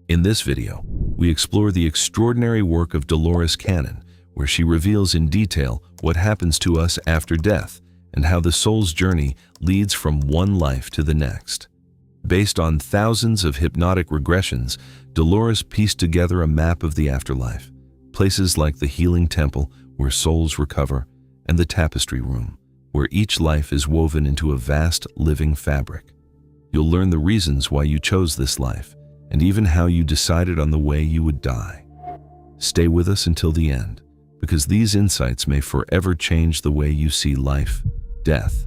In this video, we explore the extraordinary work of Dolores Cannon, where she reveals in detail what happens to us after death and how the soul's journey leads from one life to the next. Based on thousands of hypnotic regressions, Dolores pieced together a map of the afterlife, places like the Healing Temple, where souls recover, and the Tapestry Room, where each life is woven into a vast living fabric. You'll learn the reasons why you chose this life, and even how you decided on the way you would die. Stay with us until the end, because these insights may forever change the way you see life, death,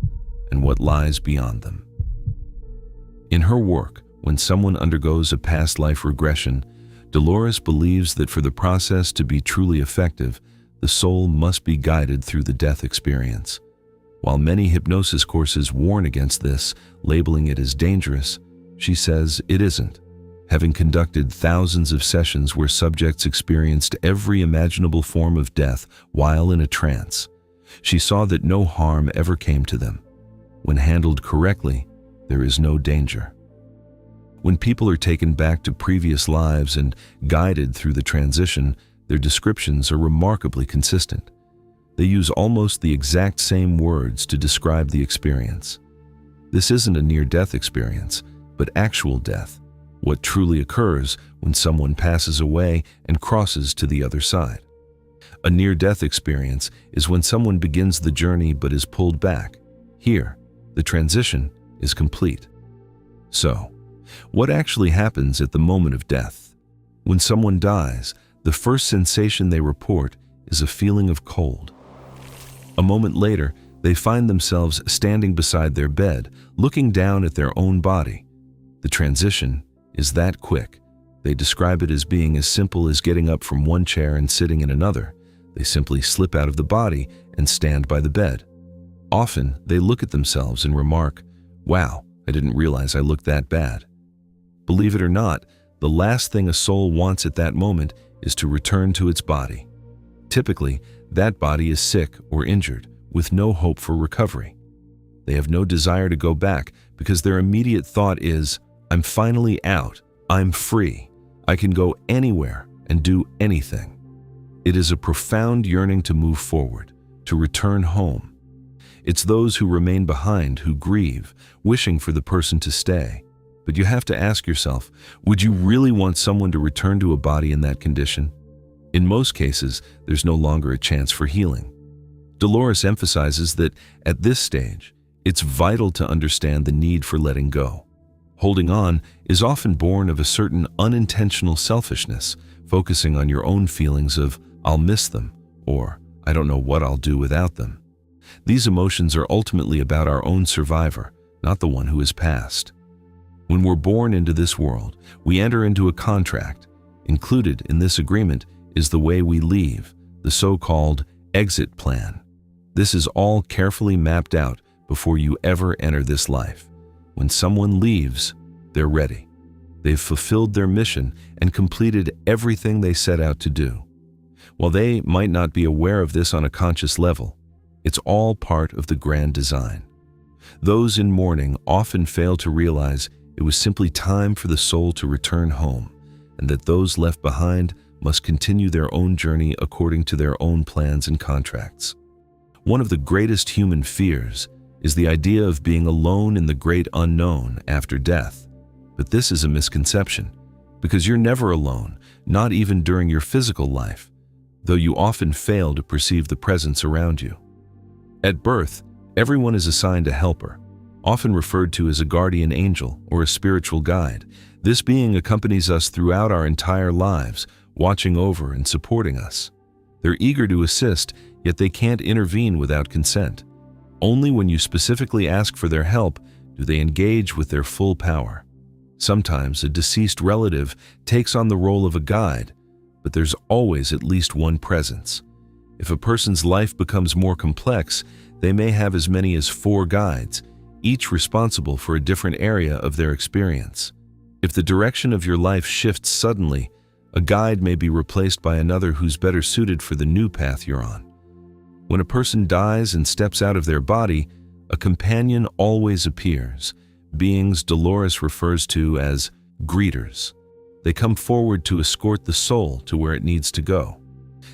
and what lies beyond them. In her work, when someone undergoes a past life regression, Dolores believes that for the process to be truly effective, the soul must be guided through the death experience. While many hypnosis courses warn against this, labeling it as dangerous, she says it isn't. Having conducted thousands of sessions where subjects experienced every imaginable form of death while in a trance, she saw that no harm ever came to them. When handled correctly, there is no danger. When people are taken back to previous lives and guided through the transition, their descriptions are remarkably consistent. They use almost the exact same words to describe the experience. This isn't a near-death experience, but actual death, what truly occurs when someone passes away and crosses to the other side. A near-death experience is when someone begins the journey but is pulled back. Here, the transition is complete. So, what actually happens at the moment of death? When someone dies, the first sensation they report is a feeling of cold. A moment later, they find themselves standing beside their bed, looking down at their own body. The transition is that quick. They describe it as being as simple as getting up from one chair and sitting in another. They simply slip out of the body and stand by the bed. Often, they look at themselves and remark, "Wow, I didn't realize I looked that bad." Believe it or not, the last thing a soul wants at that moment is to return to its body. Typically, that body is sick or injured, with no hope for recovery. They have no desire to go back because their immediate thought is, "I'm finally out, I'm free, I can go anywhere and do anything." It is a profound yearning to move forward, to return home. It's those who remain behind who grieve, wishing for the person to stay. But you have to ask yourself, would you really want someone to return to a body in that condition? In most cases, there's no longer a chance for healing. Dolores emphasizes that at this stage, it's vital to understand the need for letting go. Holding on is often born of a certain unintentional selfishness, focusing on your own feelings of, "I'll miss them," or "I don't know what I'll do without them." These emotions are ultimately about our own survivor, not the one who has passed. When we're born into this world, we enter into a contract. Included in this agreement is the way we leave, the so-called exit plan. This is all carefully mapped out before you ever enter this life. When someone leaves, they're ready. They've fulfilled their mission and completed everything they set out to do. While they might not be aware of this on a conscious level, it's all part of the grand design. Those in mourning often fail to realize it was simply time for the soul to return home, and that those left behind must continue their own journey according to their own plans and contracts. One of the greatest human fears is the idea of being alone in the great unknown after death. But this is a misconception, because you're never alone, not even during your physical life, though you often fail to perceive the presence around you. At birth, everyone is assigned a helper, often referred to as a guardian angel or a spiritual guide. This being accompanies us throughout our entire lives, watching over and supporting us. They're eager to assist, yet they can't intervene without consent. Only when you specifically ask for their help do they engage with their full power. Sometimes a deceased relative takes on the role of a guide, but there's always at least one presence. If a person's life becomes more complex, they may have as many as 4 guides, each responsible for a different area of their experience. If the direction of your life shifts suddenly, a guide may be replaced by another who's better suited for the new path you're on. When a person dies and steps out of their body, a companion always appears, beings Dolores refers to as greeters. They come forward to escort the soul to where it needs to go.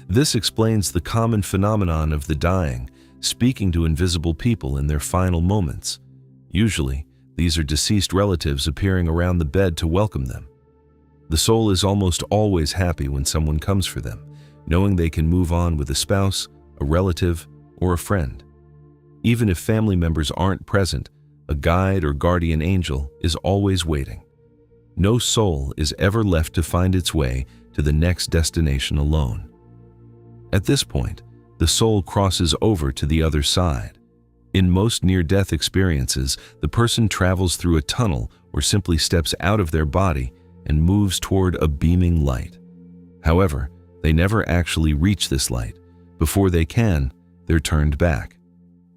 This explains the common phenomenon of the dying speaking to invisible people in their final moments. Usually, these are deceased relatives appearing around the bed to welcome them. The soul is almost always happy when someone comes for them, knowing they can move on with a spouse, a relative, or a friend. Even if family members aren't present, a guide or guardian angel is always waiting. No soul is ever left to find its way to the next destination alone. At this point, the soul crosses over to the other side. In most near-death experiences, the person travels through a tunnel or simply steps out of their body and moves toward a beaming light. However, they never actually reach this light. Before they can, they're turned back.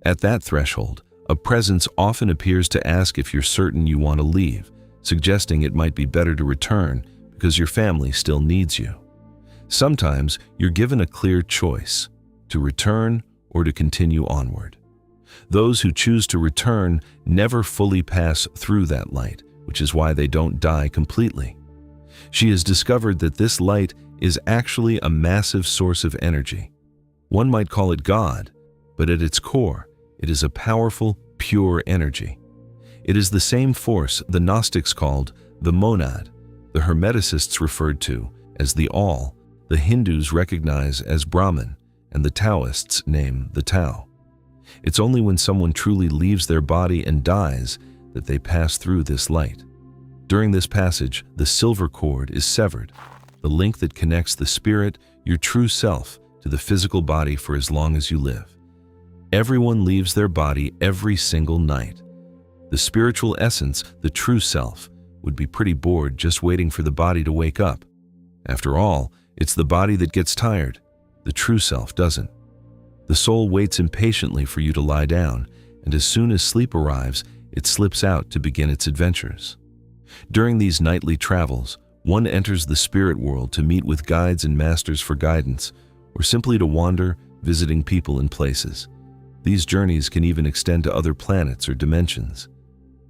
At that threshold, a presence often appears to ask if you're certain you want to leave, suggesting it might be better to return because your family still needs you. Sometimes you're given a clear choice, to return or to continue onward. Those who choose to return never fully pass through that light, which is why they don't die completely. She has discovered that this light is actually a massive source of energy. One might call it God, but at its core, it is a powerful, pure energy. It is the same force the Gnostics called the monad, the Hermeticists referred to as the all, the Hindus recognize as Brahman, and the Taoists name the Tao. It's only when someone truly leaves their body and dies that they pass through this light. During this passage, the silver cord is severed, the link that connects the spirit, your true self, to the physical body for as long as you live. Everyone leaves their body every single night. The spiritual essence, the true self, would be pretty bored just waiting for the body to wake up. After all, it's the body that gets tired. The true self doesn't. The soul waits impatiently for you to lie down, and as soon as sleep arrives, it slips out to begin its adventures. During these nightly travels, one enters the spirit world to meet with guides and masters for guidance, or simply to wander, visiting people and places. These journeys can even extend to other planets or dimensions.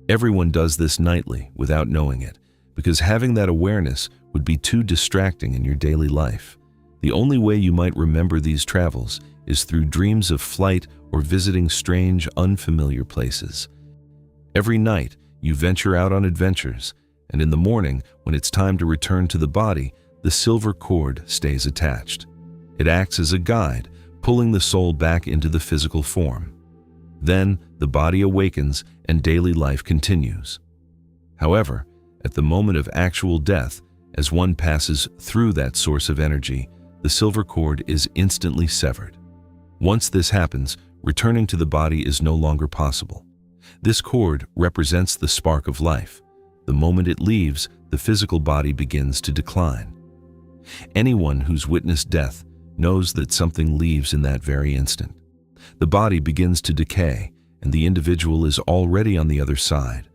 Everyone does this nightly without knowing it, because having that awareness would be too distracting in your daily life. The only way you might remember these travels is through dreams of flight or visiting strange, unfamiliar places. Every night, you venture out on adventures, and in the morning, when it's time to return to the body, the silver cord stays attached. It acts as a guide, pulling the soul back into the physical form. Then, the body awakens and daily life continues. However, at the moment of actual death, as one passes through that source of energy, the silver cord is instantly severed. Once this happens, returning to the body is no longer possible. This cord represents the spark of life. The moment it leaves, the physical body begins to decline. Anyone who's witnessed death knows that something leaves in that very instant. The body begins to decay, and the individual is already on the other side.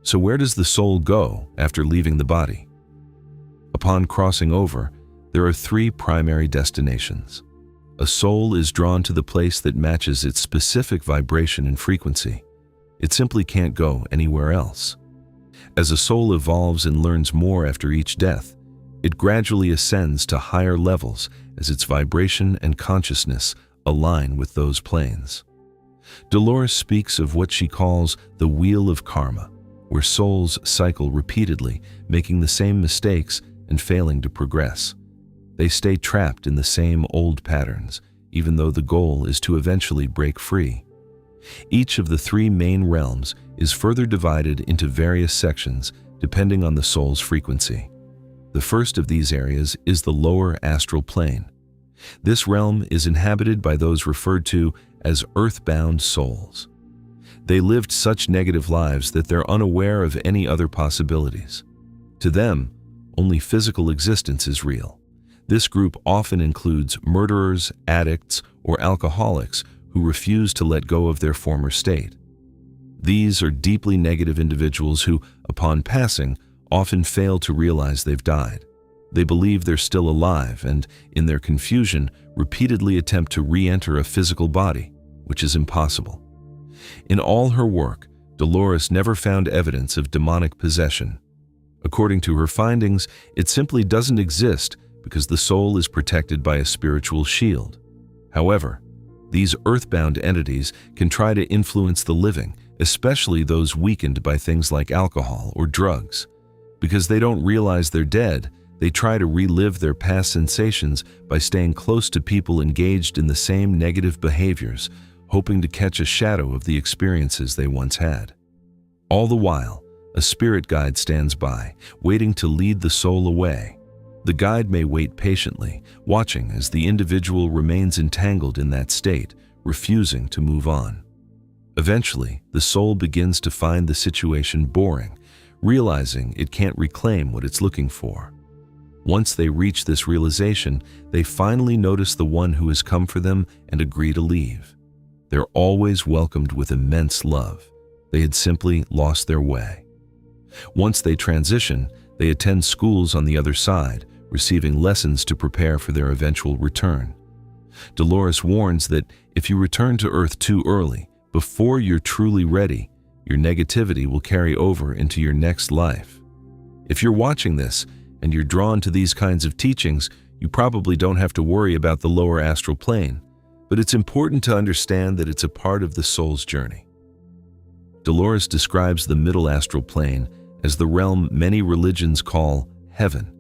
So where does the soul go after leaving the body? Upon crossing over, there are three primary destinations. A soul is drawn to the place that matches its specific vibration and frequency. It simply can't go anywhere else. As a soul evolves and learns more after each death, it gradually ascends to higher levels as its vibration and consciousness align with those planes. Dolores speaks of what she calls the wheel of karma, where souls cycle repeatedly, making the same mistakes and failing to progress. They stay trapped in the same old patterns, even though the goal is to eventually break free. Each of the three main realms is further divided into various sections depending on the soul's frequency. The first of these areas is the lower astral plane. This realm is inhabited by those referred to as earthbound souls. They lived such negative lives that they're unaware of any other possibilities. To them, only physical existence is real. This group often includes murderers, addicts, or alcoholics who refuse to let go of their former state. These are deeply negative individuals who, upon passing, often fail to realize they've died. They believe they're still alive and, in their confusion, repeatedly attempt to re-enter a physical body, which is impossible. In all her work, Dolores never found evidence of demonic possession. According to her findings, it simply doesn't exist because the soul is protected by a spiritual shield. However, these earthbound entities can try to influence the living, especially those weakened by things like alcohol or drugs. Because they don't realize they're dead, they try to relive their past sensations by staying close to people engaged in the same negative behaviors, hoping to catch a shadow of the experiences they once had. All the while, a spirit guide stands by, waiting to lead the soul away. The guide may wait patiently, watching as the individual remains entangled in that state, refusing to move on. Eventually, the soul begins to find the situation boring, realizing it can't reclaim what it's looking for. Once they reach this realization, they finally notice the one who has come for them and agree to leave. They're always welcomed with immense love. They had simply lost their way. Once they transition, they attend schools on the other side, receiving lessons to prepare for their eventual return. Dolores warns that if you return to Earth too early, before you're truly ready, your negativity will carry over into your next life. If you're watching this and you're drawn to these kinds of teachings, you probably don't have to worry about the lower astral plane, but it's important to understand that it's a part of the soul's journey. Dolores describes the middle astral plane as the realm many religions call heaven.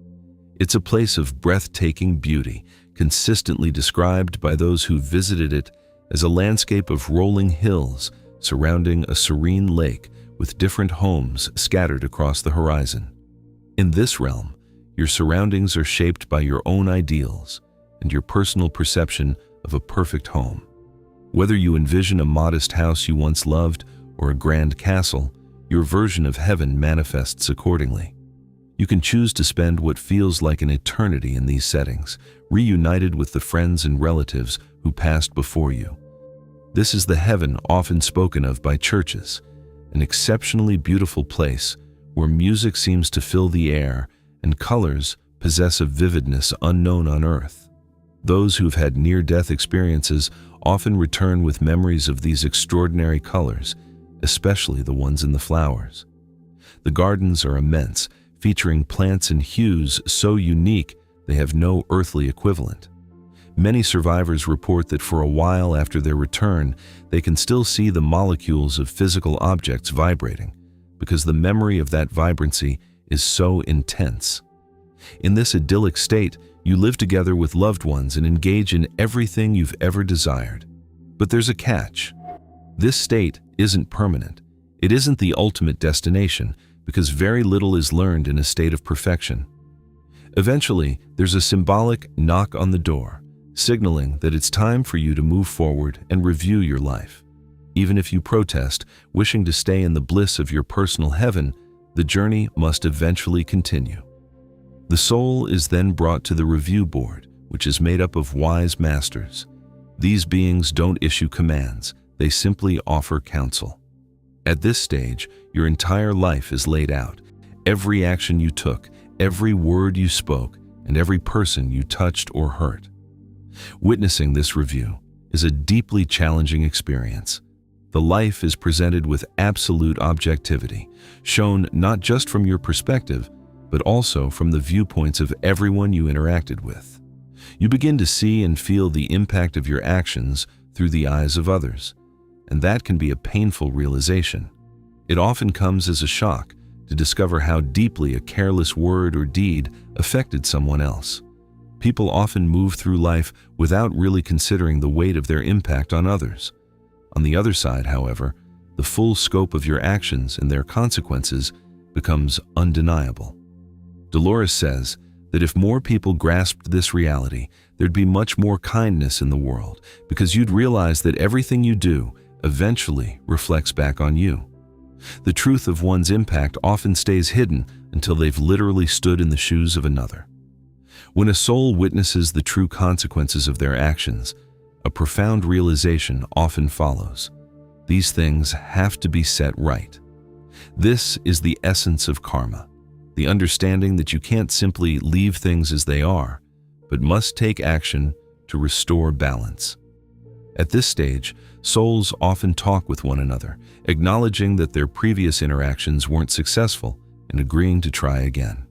It's a place of breathtaking beauty, consistently described by those who visited it as a landscape of rolling hills surrounding a serene lake with different homes scattered across the horizon. In this realm, your surroundings are shaped by your own ideals and your personal perception of a perfect home. Whether you envision a modest house you once loved or a grand castle, your version of heaven manifests accordingly. You can choose to spend what feels like an eternity in these settings, reunited with the friends and relatives who passed before you. This is the heaven often spoken of by churches, an exceptionally beautiful place where music seems to fill the air and colors possess a vividness unknown on earth. Those who've had near-death experiences often return with memories of these extraordinary colors, especially the ones in the flowers. The gardens are immense, featuring plants and hues so unique they have no earthly equivalent. Many survivors report that for a while after their return, they can still see the molecules of physical objects vibrating, because the memory of that vibrancy is so intense. In this idyllic state, you live together with loved ones and engage in everything you've ever desired. But there's a catch. This state isn't permanent. It isn't the ultimate destination, because very little is learned in a state of perfection. Eventually, there's a symbolic knock on the door, signaling that it's time for you to move forward and review your life. Even if you protest, wishing to stay in the bliss of your personal heaven, the journey must eventually continue. The soul is then brought to the review board, which is made up of wise masters. These beings don't issue commands, they simply offer counsel. At this stage, your entire life is laid out. Every action you took, every word you spoke, and every person you touched or hurt. Witnessing this review is a deeply challenging experience. The life is presented with absolute objectivity, shown not just from your perspective, but also from the viewpoints of everyone you interacted with. You begin to see and feel the impact of your actions through the eyes of others, and that can be a painful realization. It often comes as a shock to discover how deeply a careless word or deed affected someone else. People often move through life without really considering the weight of their impact on others. On the other side, however, the full scope of your actions and their consequences becomes undeniable. Dolores says that if more people grasped this reality, there'd be much more kindness in the world, because you'd realize that everything you do eventually reflects back on you. The truth of one's impact often stays hidden until they've literally stood in the shoes of another. When a soul witnesses the true consequences of their actions, a profound realization often follows. These things have to be set right. This is the essence of karma, the understanding that you can't simply leave things as they are, but must take action to restore balance. At this stage, souls often talk with one another, acknowledging that their previous interactions weren't successful, and agreeing to try again.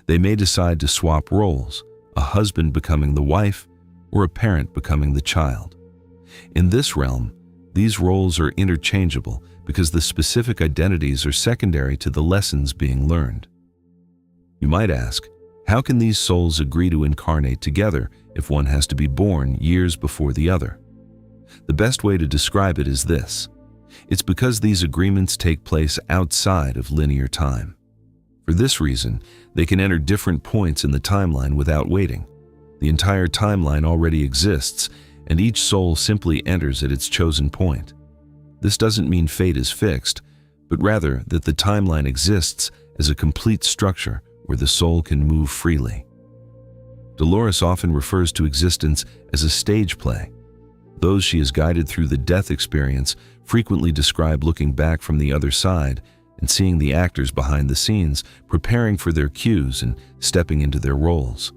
They may decide to swap roles, a husband becoming the wife or a parent becoming the child. In this realm, these roles are interchangeable because the specific identities are secondary to the lessons being learned. You might ask, how can these souls agree to incarnate together if one has to be born years before the other? The best way to describe it is this. It's because these agreements take place outside of linear time. For this reason, they can enter different points in the timeline without waiting. The entire timeline already exists, and each soul simply enters at its chosen point. This doesn't mean fate is fixed, but rather that the timeline exists as a complete structure where the soul can move freely. Dolores often refers to existence as a stage play. Those she has guided through the death experience frequently describe looking back from the other side and seeing the actors behind the scenes preparing for their cues and stepping into their roles.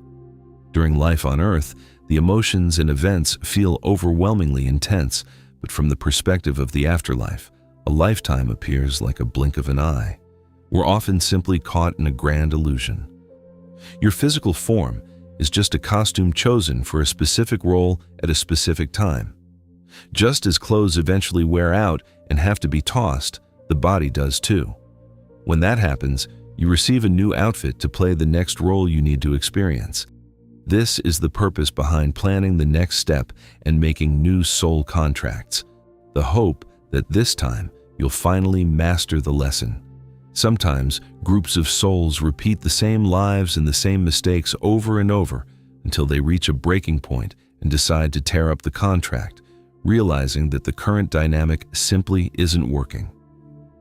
During life on Earth, the emotions and events feel overwhelmingly intense, but from the perspective of the afterlife, a lifetime appears like a blink of an eye. We're often simply caught in a grand illusion. Your physical form is just a costume chosen for a specific role at a specific time. Just as clothes eventually wear out and have to be tossed, the body does too. When that happens, you receive a new outfit to play the next role you need to experience. This is the purpose behind planning the next step and making new soul contracts. The hope that this time you'll finally master the lesson. Sometimes groups of souls repeat the same lives and the same mistakes over and over until they reach a breaking point and decide to tear up the contract, realizing that the current dynamic simply isn't working.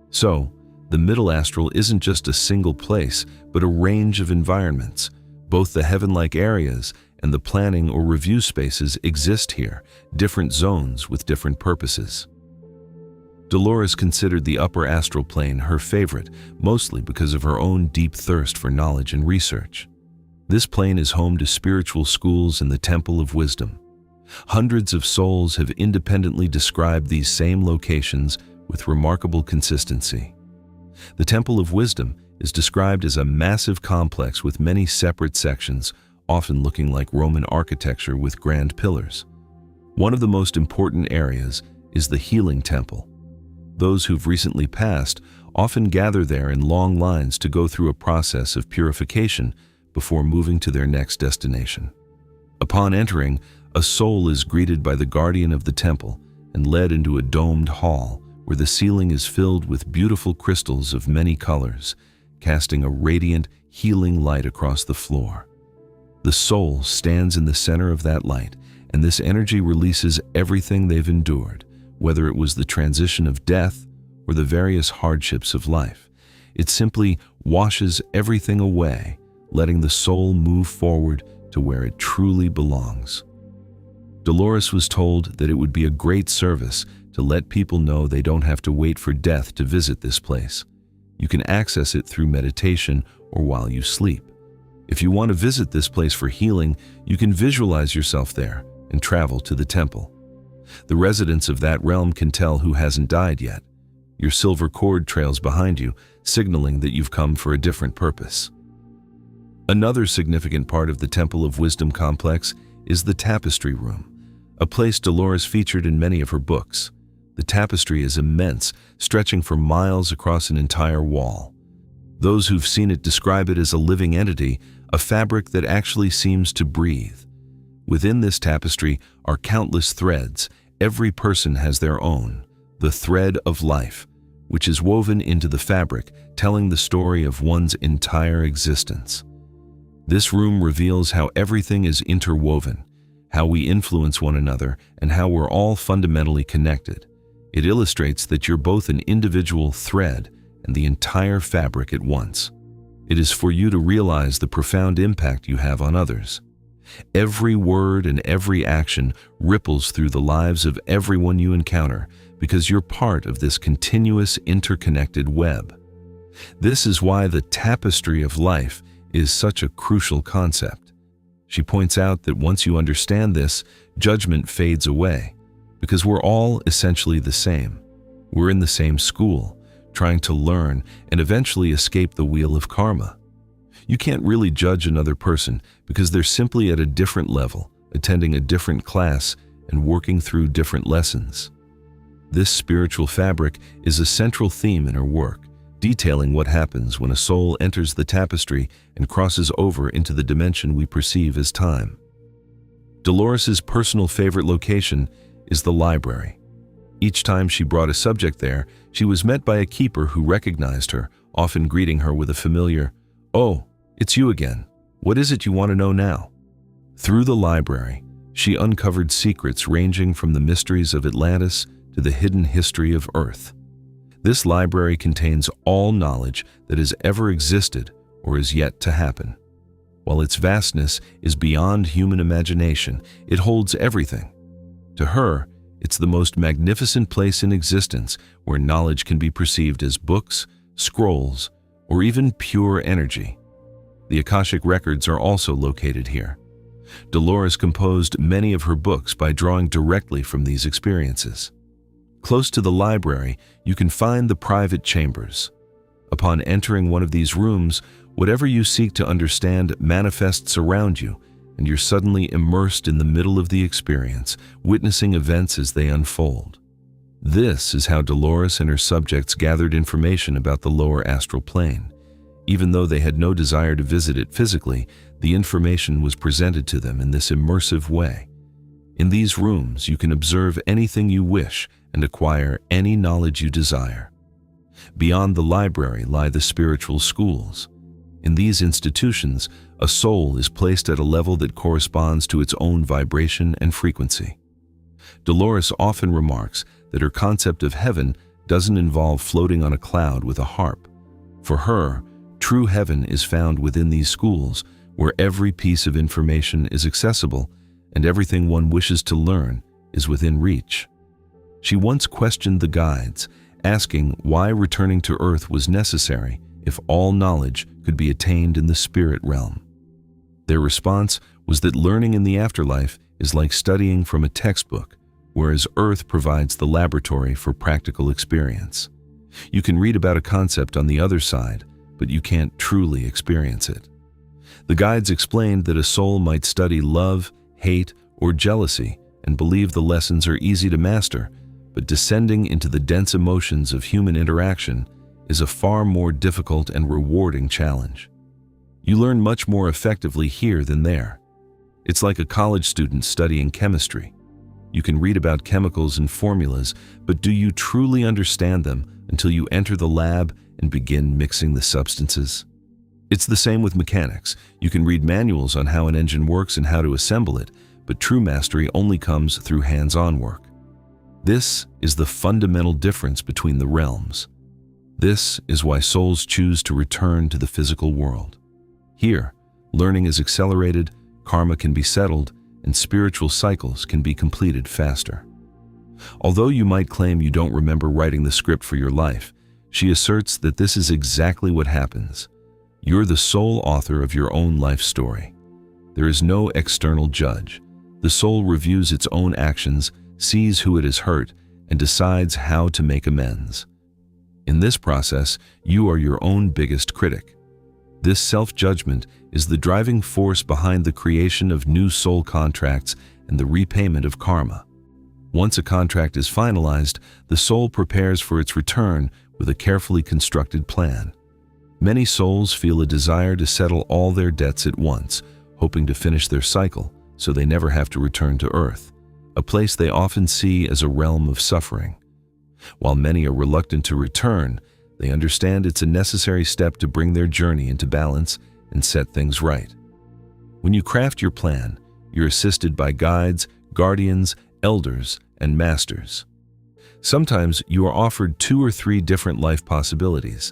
So, the middle astral isn't just a single place, but a range of environments. Both the heaven-like areas and the planning or review spaces exist here, different zones with different purposes. Dolores considered the upper astral plane her favorite, mostly because of her own deep thirst for knowledge and research. This plane is home to spiritual schools and the Temple of Wisdom. Hundreds of souls have independently described these same locations with remarkable consistency. The Temple of Wisdom is described as a massive complex with many separate sections, often looking like Roman architecture with grand pillars. One of the most important areas is the Healing Temple. Those who've recently passed often gather there in long lines to go through a process of purification before moving to their next destination. Upon entering, a soul is greeted by the guardian of the temple and led into a domed hall where the ceiling is filled with beautiful crystals of many colors, casting a radiant, healing light across the floor. The soul stands in the center of that light, and this energy releases everything they've endured, whether it was the transition of death or the various hardships of life. It simply washes everything away, letting the soul move forward to where it truly belongs. Dolores was told that it would be a great service to let people know they don't have to wait for death to visit this place. You can access it through meditation or while you sleep. If you want to visit this place for healing, you can visualize yourself there and travel to the temple. The residents of that realm can tell who hasn't died yet. Your silver cord trails behind you, signaling that you've come for a different purpose. Another significant part of the Temple of Wisdom complex is the Tapestry Room, a place Dolores featured in many of her books. The tapestry is immense, stretching for miles across an entire wall. Those who've seen it describe it as a living entity, a fabric that actually seems to breathe. Within this tapestry are countless threads. Every person has their own, the thread of life, which is woven into the fabric, telling the story of one's entire existence. This room reveals how everything is interwoven, how we influence one another, and how we're all fundamentally connected. It illustrates that you're both an individual thread and the entire fabric at once. It is for you to realize the profound impact you have on others. Every word and every action ripples through the lives of everyone you encounter because you're part of this continuous interconnected web. This is why the tapestry of life is such a crucial concept. She points out that once you understand this, judgment fades away, because we're all essentially the same. We're in the same school, trying to learn and eventually escape the wheel of karma. You can't really judge another person because they're simply at a different level, attending a different class and working through different lessons. This spiritual fabric is a central theme in her work, detailing what happens when a soul enters the tapestry and crosses over into the dimension we perceive as time. Dolores's personal favorite location is the library. Each time she brought a subject there, she was met by a keeper who recognized her, often greeting her with a familiar, "Oh, it's you again. What is it you want to know now?" Through the library, she uncovered secrets ranging from the mysteries of Atlantis to the hidden history of Earth. This library contains all knowledge that has ever existed or is yet to happen. While its vastness is beyond human imagination, it holds everything. To her, it's the most magnificent place in existence where knowledge can be perceived as books, scrolls, or even pure energy. The Akashic records are also located here. Dolores composed many of her books by drawing directly from these experiences. Close to the library, you can find the private chambers. Upon entering one of these rooms, whatever you seek to understand manifests around you, and you're suddenly immersed in the middle of the experience, witnessing events as they unfold. This is how Dolores and her subjects gathered information about the lower astral plane. Even though they had no desire to visit it physically, the information was presented to them in this immersive way. In these rooms, you can observe anything you wish and acquire any knowledge you desire. Beyond the library lie the spiritual schools. In these institutions, a soul is placed at a level that corresponds to its own vibration and frequency. Dolores often remarks that her concept of heaven doesn't involve floating on a cloud with a harp. For her, true heaven is found within these schools, where every piece of information is accessible and everything one wishes to learn is within reach. She once questioned the guides, asking why returning to Earth was necessary if all knowledge could be attained in the spirit realm. Their response was that learning in the afterlife is like studying from a textbook, whereas Earth provides the laboratory for practical experience. You can read about a concept on the other side, but you can't truly experience it. The guides explained that a soul might study love, hate, or jealousy and believe the lessons are easy to master, but descending into the dense emotions of human interaction is a far more difficult and rewarding challenge. You learn much more effectively here than there. It's like a college student studying chemistry. You can read about chemicals and formulas, but do you truly understand them until you enter the lab and begin mixing the substances? It's the same with mechanics. You can read manuals on how an engine works and how to assemble it, but true mastery only comes through hands-on work. This is the fundamental difference between the realms. This is why souls choose to return to the physical world. Here, learning is accelerated, karma can be settled, and spiritual cycles can be completed faster. Although you might claim you don't remember writing the script for your life, she asserts that this is exactly what happens. You're the sole author of your own life story. There is no external judge. The soul reviews its own actions, sees who it has hurt, and decides how to make amends. In this process, you are your own biggest critic. This self-judgment is the driving force behind the creation of new soul contracts and the repayment of karma. Once a contract is finalized, the soul prepares for its return with a carefully constructed plan. Many souls feel a desire to settle all their debts at once, hoping to finish their cycle so they never have to return to Earth, a place they often see as a realm of suffering. While many are reluctant to return, they understand it's a necessary step to bring their journey into balance and set things right. When you craft your plan, you're assisted by guides, guardians, elders, and masters. Sometimes you are offered 2 or 3 different life possibilities.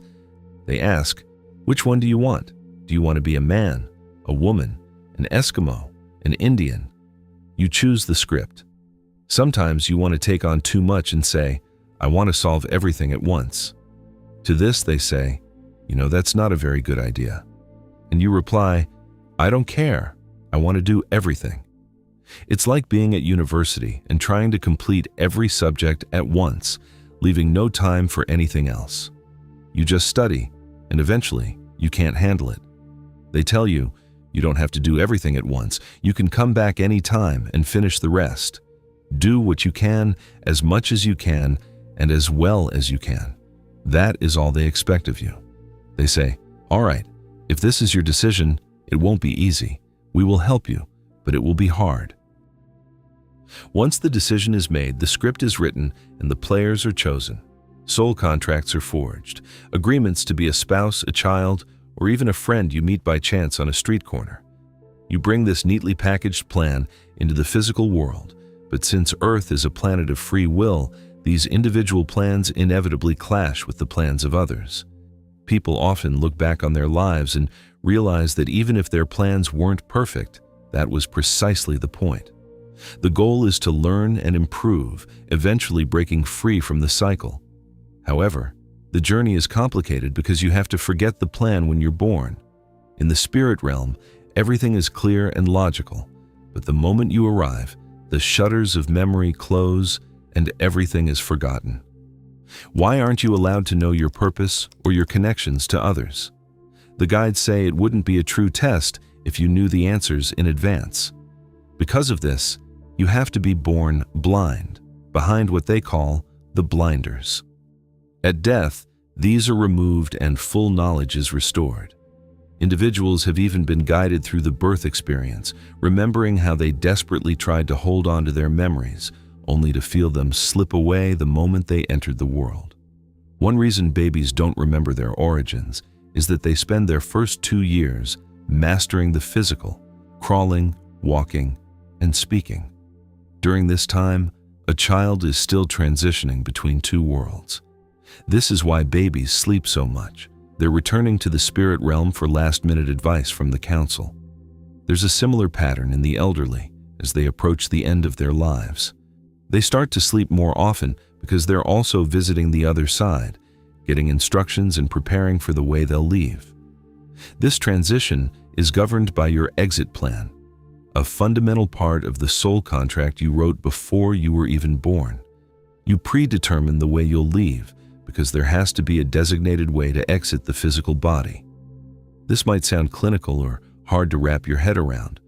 They ask, which one do you want? Do you want to be a man, a woman, an Eskimo, an Indian? You choose the script. Sometimes you want to take on too much and say, I want to solve everything at once. To this they say, that's not a very good idea. And you reply, I don't care. I want to do everything. It's like being at university and trying to complete every subject at once, leaving no time for anything else. You just study, and eventually, you can't handle it. They tell you, you don't have to do everything at once. You can come back any time and finish the rest. Do what you can, as much as you can, and as well as you can. That is all they expect of you. They say, all right, if this is your decision, it won't be easy. We will help you, but it will be hard. Once the decision is made, the script is written and the players are chosen. Soul contracts are forged, agreements to be a spouse, a child, or even a friend you meet by chance on a street corner. You bring this neatly packaged plan into the physical world, but since Earth is a planet of free will, these individual plans inevitably clash with the plans of others. People often look back on their lives and realize that even if their plans weren't perfect, that was precisely the point. The goal is to learn and improve, eventually breaking free from the cycle. However, the journey is complicated because you have to forget the plan when you're born. In the spirit realm, everything is clear and logical, but the moment you arrive, the shutters of memory close and everything is forgotten. Why aren't you allowed to know your purpose or your connections to others? The guides say it wouldn't be a true test if you knew the answers in advance. Because of this, you have to be born blind, behind what they call the blinders. At death, these are removed and full knowledge is restored. Individuals have even been guided through the birth experience, remembering how they desperately tried to hold on to their memories, only to feel them slip away the moment they entered the world. One reason babies don't remember their origins is that they spend their first 2 years mastering the physical, crawling, walking, and speaking. During this time, a child is still transitioning between two worlds. This is why babies sleep so much. They're returning to the spirit realm for last-minute advice from the council. There's a similar pattern in the elderly as they approach the end of their lives. They start to sleep more often because they're also visiting the other side, getting instructions and preparing for the way they'll leave. This transition is governed by your exit plan, a fundamental part of the soul contract you wrote before you were even born. You predetermine the way you'll leave because there has to be a designated way to exit the physical body. This might sound clinical or hard to wrap your head around,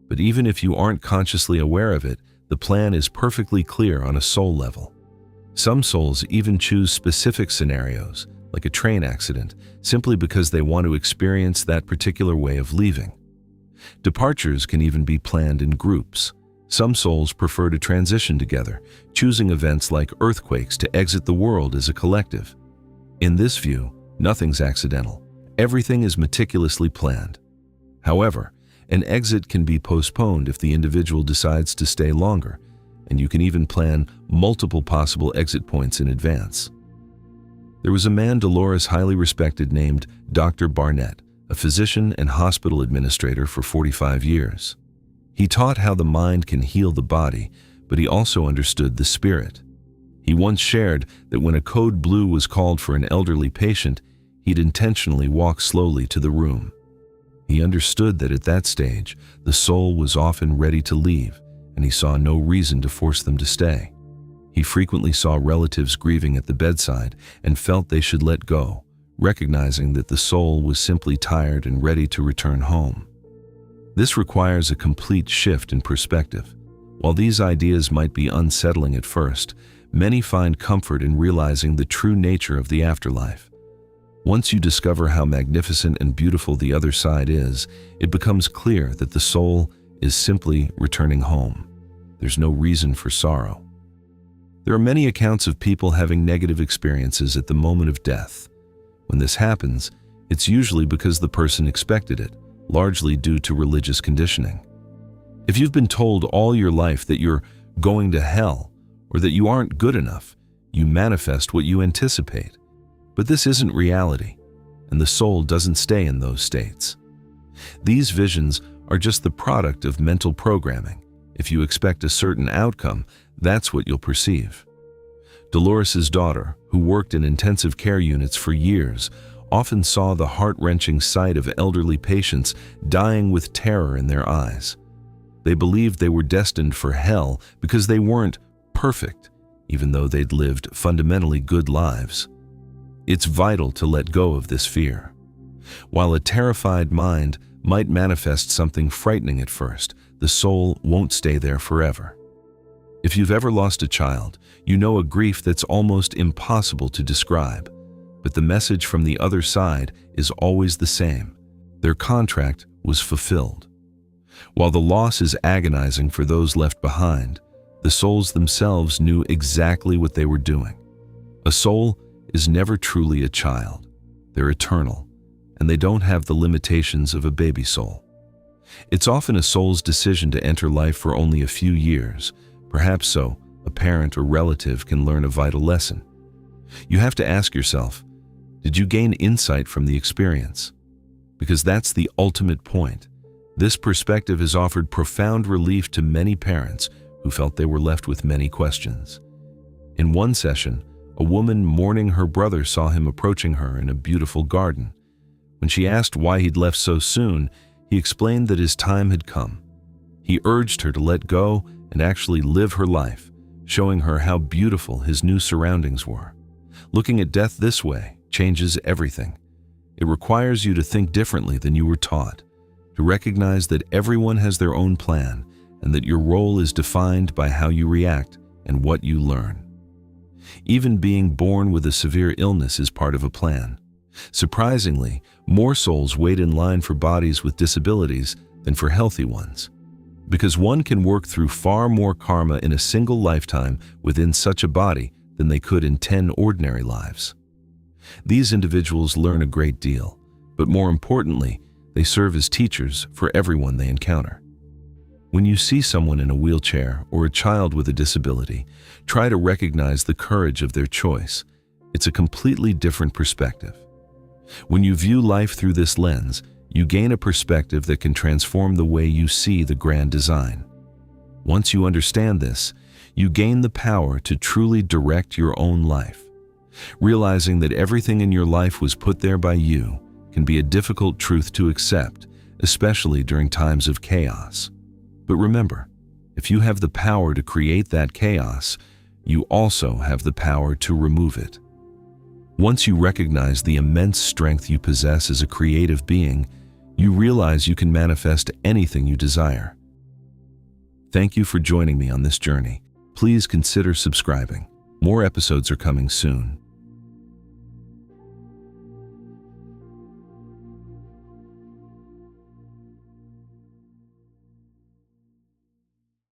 but even if you aren't consciously aware of it, the plan is perfectly clear on a soul level. Some souls even choose specific scenarios, like a train accident, simply because they want to experience that particular way of leaving. Departures can even be planned in groups. Some souls prefer to transition together, choosing events like earthquakes to exit the world as a collective. In this view, nothing's accidental. Everything is meticulously planned. However, an exit can be postponed if the individual decides to stay longer, and you can even plan multiple possible exit points in advance. There was a man Dolores highly respected named Dr. Barnett, a physician and hospital administrator for 45 years. He taught how the mind can heal the body, but he also understood the spirit. He once shared that when a code blue was called for an elderly patient, he'd intentionally walk slowly to the room. He understood that at that stage, the soul was often ready to leave, and he saw no reason to force them to stay. He frequently saw relatives grieving at the bedside and felt they should let go, recognizing that the soul was simply tired and ready to return home. This requires a complete shift in perspective. While these ideas might be unsettling at first, many find comfort in realizing the true nature of the afterlife. Once you discover how magnificent and beautiful the other side is, it becomes clear that the soul is simply returning home. There's no reason for sorrow. There are many accounts of people having negative experiences at the moment of death. When this happens, it's usually because the person expected it, largely due to religious conditioning. If you've been told all your life that you're going to hell or that you aren't good enough, you manifest what you anticipate. But this isn't reality, and the soul doesn't stay in those states. These visions are just the product of mental programming. If you expect a certain outcome, that's what you'll perceive. Dolores's daughter, who worked in intensive care units for years, often saw the heart-wrenching sight of elderly patients dying with terror in their eyes. They believed they were destined for hell because they weren't perfect, even though they'd lived fundamentally good lives. It's vital to let go of this fear. While a terrified mind might manifest something frightening at first, the soul won't stay there forever. If you've ever lost a child, you know a grief that's almost impossible to describe. But the message from the other side is always the same. Their contract was fulfilled. While the loss is agonizing for those left behind, the souls themselves knew exactly what they were doing. A soul is never truly a child. They're eternal, and they don't have the limitations of a baby soul. It's often a soul's decision to enter life for only a few years. Perhaps so, a parent or relative can learn a vital lesson. You have to ask yourself, did you gain insight from the experience? Because that's the ultimate point. This perspective has offered profound relief to many parents who felt they were left with many questions. In one session, a woman mourning her brother saw him approaching her in a beautiful garden. When she asked why he'd left so soon, he explained that his time had come. He urged her to let go and actually live her life, showing her how beautiful his new surroundings were. Looking at death this way changes everything. It requires you to think differently than you were taught, to recognize that everyone has their own plan and that your role is defined by how you react and what you learn. Even being born with a severe illness is part of a plan. Surprisingly, more souls wait in line for bodies with disabilities than for healthy ones, because one can work through far more karma in a single lifetime within such a body than they could in 10 ordinary lives. These individuals learn a great deal, but more importantly, they serve as teachers for everyone they encounter. When you see someone in a wheelchair or a child with a disability, try to recognize the courage of their choice. It's a completely different perspective. When you view life through this lens, you gain a perspective that can transform the way you see the grand design. Once you understand this, you gain the power to truly direct your own life. Realizing that everything in your life was put there by you can be a difficult truth to accept, especially during times of chaos. But remember, if you have the power to create that chaos, you also have the power to remove it. Once you recognize the immense strength you possess as a creative being, you realize you can manifest anything you desire. Thank you for joining me on this journey. Please consider subscribing. More episodes are coming soon.